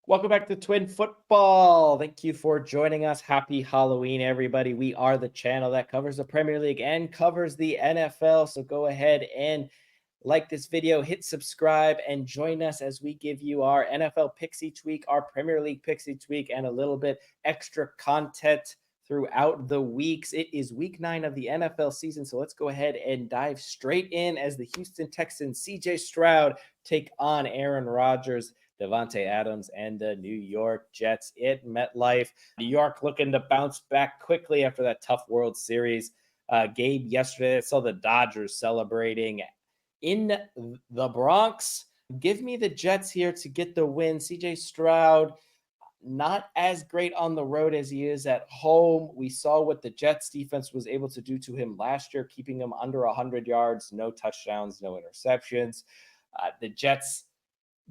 Welcome back to Twin Football. Thank you for joining us. Happy Halloween, everybody. We are the channel that covers the Premier League and covers the NFL. So go ahead and like this video, hit subscribe, and join us as we give you our NFL picks each week, our Premier League picks each week, and a little bit extra content throughout the weeks. It is week 9 of the NFL season. So let's go ahead and dive straight in as the Houston Texans, CJ Stroud, take on Aaron Rodgers, Devontae Adams, and the New York Jets at MetLife. New York looking to bounce back quickly after that tough World Series game yesterday. I saw the Dodgers celebrating in the Bronx. Give me the Jets here to get the win. CJ Stroud, not as great on the road as he is at home. We saw what the Jets defense was able to do to him last year, keeping him under 100 yards, no touchdowns, no interceptions. The Jets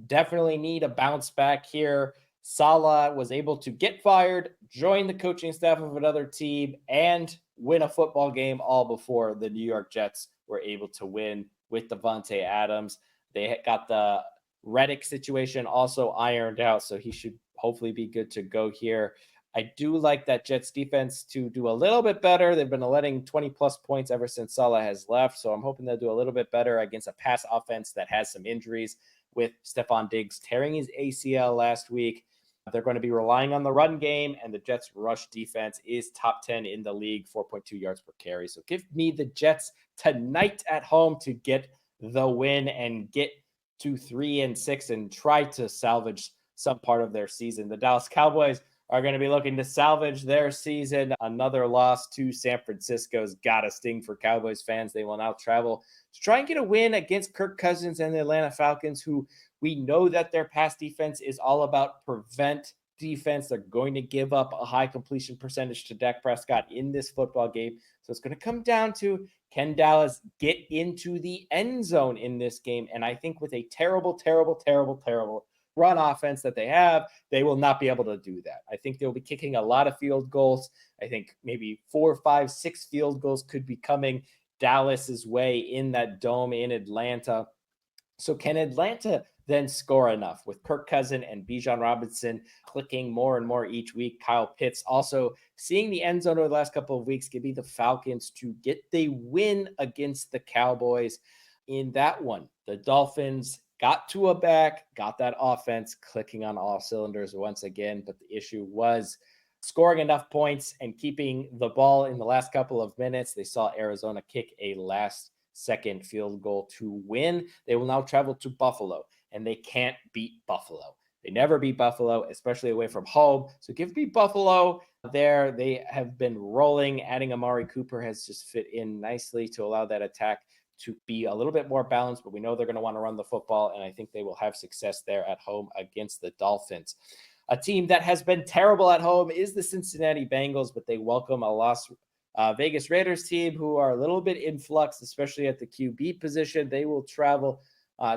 definitely need a bounce back here. Saleh was able to get fired, join the coaching staff of another team, and win a football game all before the New York Jets were able to win with Devontae Adams. They got the Reddick situation also ironed out, so he should hopefully be good to go here. I do like that Jets defense to do a little bit better. They've been letting 20 plus points ever since Saleh has left, so I'm hoping they'll do a little bit better against a pass offense that has some injuries, with Stephon Diggs tearing his ACL last week. They're going to be relying on the run game, and the Jets' rush defense is top 10 in the league, 4.2 yards per carry. So give me the Jets tonight at home to get the win and get to 3-6 and try to salvage some part of their season. The Dallas Cowboys are going to be looking to salvage their season. Another loss to San Francisco's got to sting for Cowboys fans. They will now travel to try and get a win against Kirk Cousins and the Atlanta Falcons, who we know that their pass defense is all about prevent defense. They're going to give up a high completion percentage to Dak Prescott in this football game. So it's going to come down to, can Dallas get into the end zone in this game? And I think with a terrible run offense that they have, they will not be able to do that. I think they'll be kicking a lot of field goals. I think maybe 4, 5, 6 field goals could be coming Dallas's way in that dome in Atlanta. So can Atlanta then score enough with Kirk Cousins and Bijan Robinson clicking more and more each week? Kyle Pitts also seeing the end zone over the last couple of weeks. Give me the Falcons to get the win against the Cowboys in that one. The Dolphins got Tua back, got that offense clicking on all cylinders once again, but the issue was scoring enough points and keeping the ball in the last couple of minutes. They saw Arizona kick a last-second field goal to win. They will now travel to Buffalo, and they can't beat Buffalo. They never beat Buffalo, especially away from home. So give me Buffalo there. They have been rolling. Adding Amari Cooper has just fit in nicely to allow that attack to be a little bit more balanced, but we know they're going to want to run the football, and I think they will have success there at home against the Dolphins. A team that has been terrible at home is the Cincinnati Bengals, but they welcome a lost Vegas Raiders team who are a little bit in flux, especially at the QB position. They will travel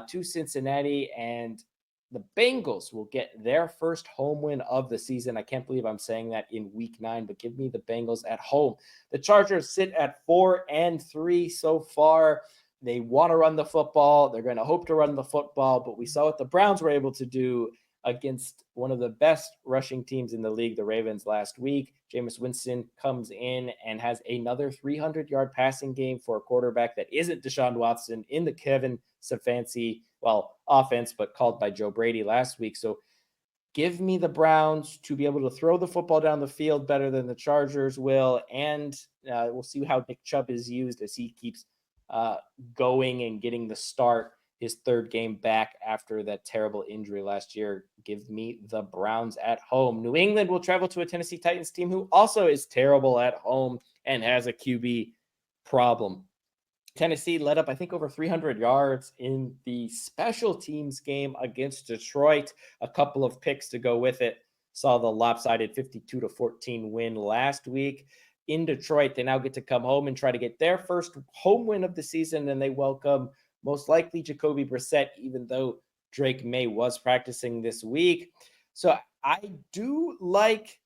to Cincinnati, and the Bengals will get their first home win of the season. I can't believe I'm saying that in week 9, but give me the Bengals at home. The Chargers sit at 4-3 so far. They want to run the football. They're going to hope to run the football, but we saw what the Browns were able to do against one of the best rushing teams in the league, the Ravens, last week. Jameis Winston comes in and has another 300-yard passing game for a quarterback that isn't Deshaun Watson in the Kevin Stefanski, offense, but called by Joe Brady last week. So give me the Browns to be able to throw the football down the field better than the Chargers will, and we'll see how Nick Chubb is used as he keeps going and getting the start, his third game back after that terrible injury last year. Give me the Browns at home. New England will travel to a Tennessee Titans team who also is terrible at home and has a QB problem. Tennessee led up, I think, over 300 yards in the special teams game against Detroit. A couple of picks to go with it. Saw the lopsided 52-14 win last week in Detroit. They now get to come home and try to get their first home win of the season, and they welcome most likely Jacoby Brissett, even though Drake May was practicing this week. So I do like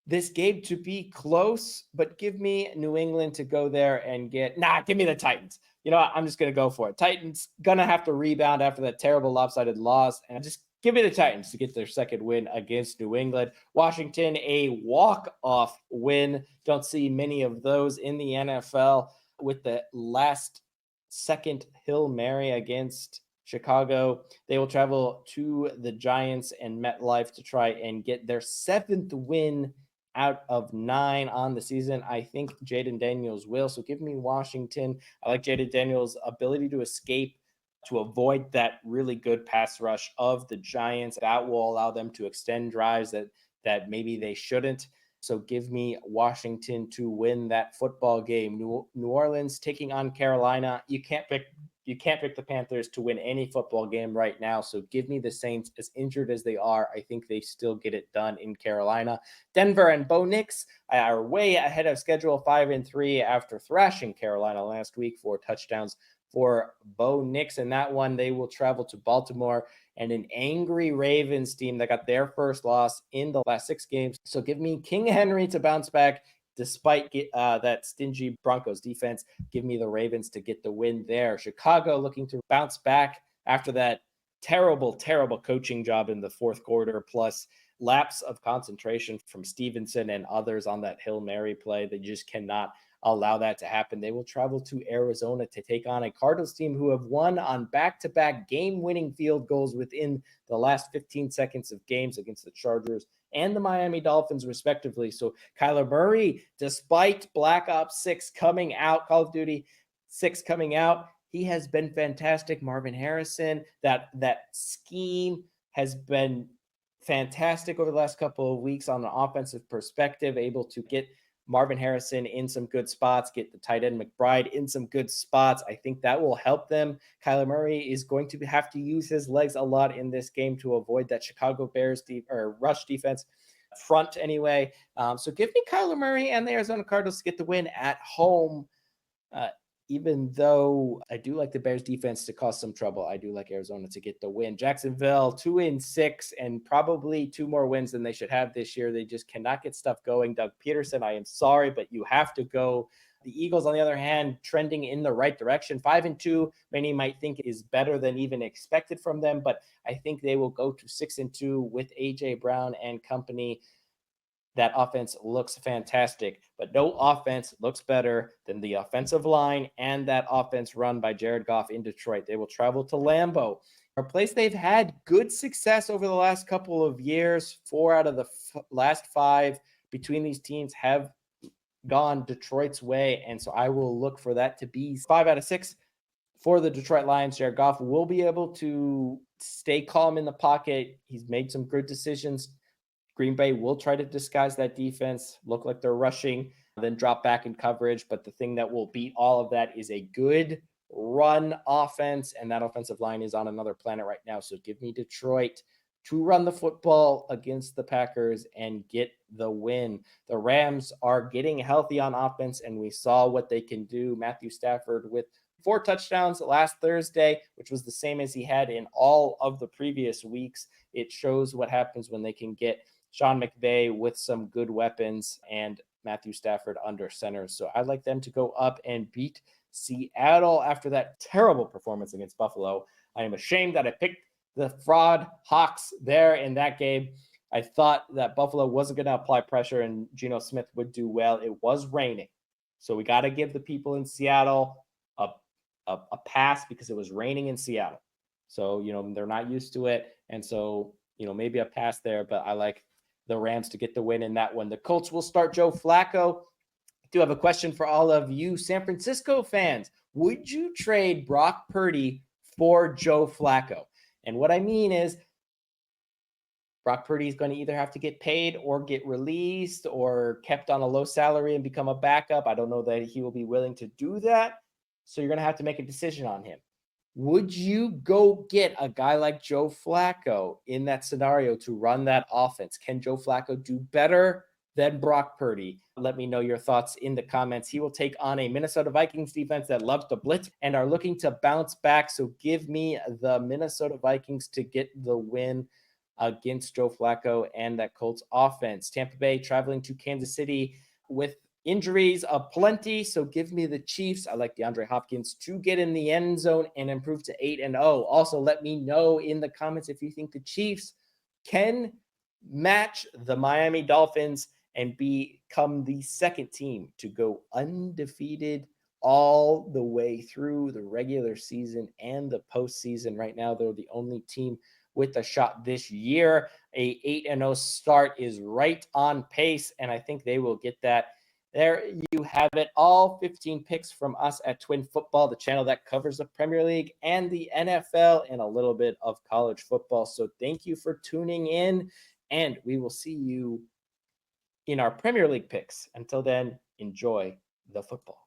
this game to be close, but give me New England to go there and give me the Titans. You know what? I'm just going to go for it. Titans going to have to rebound after that terrible lopsided loss, and just Give me the Titans to get their second win against New England. Washington, a walk-off win. Don't see many of those in the NFL with the last second Hail Mary against Chicago. They will travel to the Giants and MetLife to try and get their seventh win out of 9 on the season. I think Jaden Daniels will. So give me Washington. I like Jaden Daniels' ability to escape, to avoid that really good pass rush of the Giants. That will allow them to extend drives that maybe they shouldn't. So give me Washington to win that football game. New Orleans taking on Carolina. You can't pick the Panthers to win any football game right now. So give me the Saints. As injured as they are, I think they still get it done in Carolina. Denver and Bo Nix are way ahead of schedule, 5-3 after thrashing Carolina last week, 4 touchdowns for Bo Nix. In that one, they will travel to Baltimore and an angry Ravens team that got their first loss in the last 6 games. So give me King Henry to bounce back despite that stingy Broncos defense. Give me the Ravens to get the win there. Chicago looking to bounce back after that terrible coaching job in the fourth quarter, plus lapse of concentration from Stevenson and others on that Hail Mary play. They just cannot allow that to happen. They will travel to Arizona to take on a Cardinals team who have won on back-to-back game-winning field goals within the last 15 seconds of games against the Chargers and the Miami Dolphins, respectively. So Kyler Murray, despite Black Ops 6 coming out, Call of Duty 6 coming out, he has been fantastic. Marvin Harrison, that scheme has been fantastic over the last couple of weeks on an offensive perspective, able to get Marvin Harrison in some good spots, get the tight end McBride in some good spots. I think that will help them. Kyler Murray is going to have to use his legs a lot in this game to avoid that Chicago Bears rush defense front anyway. So give me Kyler Murray and the Arizona Cardinals to get the win at home. Even though I do like the Bears defense to cause some trouble, I do like Arizona to get the win. Jacksonville 2-6 and probably 2 more wins than they should have this year. They just cannot get stuff going. Doug Peterson, I am sorry, but you have to go. The Eagles, on the other hand, trending in the right direction. 5-2, many might think is better than even expected from them, but I think they will go to 6-2 with A.J. Brown and company. That offense looks fantastic, but no offense looks better than the offensive line and that offense run by Jared Goff in Detroit. They will travel to Lambeau, a place they've had good success over the last couple of years. 4 out of the last 5 between these teams have gone Detroit's way, and so I will look for that to be 5 out of 6 for the Detroit Lions. Jared Goff will be able to stay calm in the pocket. He's made some good decisions. Green Bay will try to disguise that defense, look like they're rushing, then drop back in coverage. But the thing that will beat all of that is a good run offense, and that offensive line is on another planet right now. So give me Detroit to run the football against the Packers and get the win. The Rams are getting healthy on offense, and we saw what they can do. Matthew Stafford with 4 touchdowns last Thursday, which was the same as he had in all of the previous weeks. It shows what happens when they can get Sean McVay with some good weapons and Matthew Stafford under center. So I'd like them to go up and beat Seattle after that terrible performance against Buffalo. I am ashamed that I picked the fraud Hawks there in that game. I thought that Buffalo wasn't going to apply pressure and Geno Smith would do well. It was raining. So we got to give the people in Seattle a pass because it was raining in Seattle. So, they're not used to it. And so, maybe a pass there, but I like the Rams to get the win in that one. The Colts will start Joe Flacco. I do have a question for all of you San Francisco fans. Would you trade Brock Purdy for Joe Flacco? And what I mean is Brock Purdy is going to either have to get paid or get released or kept on a low salary and become a backup. I don't know that he will be willing to do that. So you're going to have to make a decision on him. Would you go get a guy like Joe Flacco in that scenario to run that offense? Can Joe Flacco do better than Brock Purdy? Let me know your thoughts in the comments. He will take on a Minnesota Vikings defense that loves to blitz and are looking to bounce back. So give me the Minnesota Vikings to get the win against Joe Flacco and that Colts offense. Tampa Bay traveling to Kansas City with Injuries aplenty, so give me the Chiefs. I like DeAndre Hopkins to get in the end zone and improve to 8-0. Also, let me know in the comments if you think the Chiefs can match the Miami Dolphins and become the second team to go undefeated all the way through the regular season and the postseason. Right now, they're the only team with a shot this year. A 8-0 start is right on pace, and I think they will get that. There you have it, all 15 picks from us at Twin Football, the channel that covers the Premier League and the NFL and a little bit of college football. So thank you for tuning in, and we will see you in our Premier League picks. Until then, enjoy the football.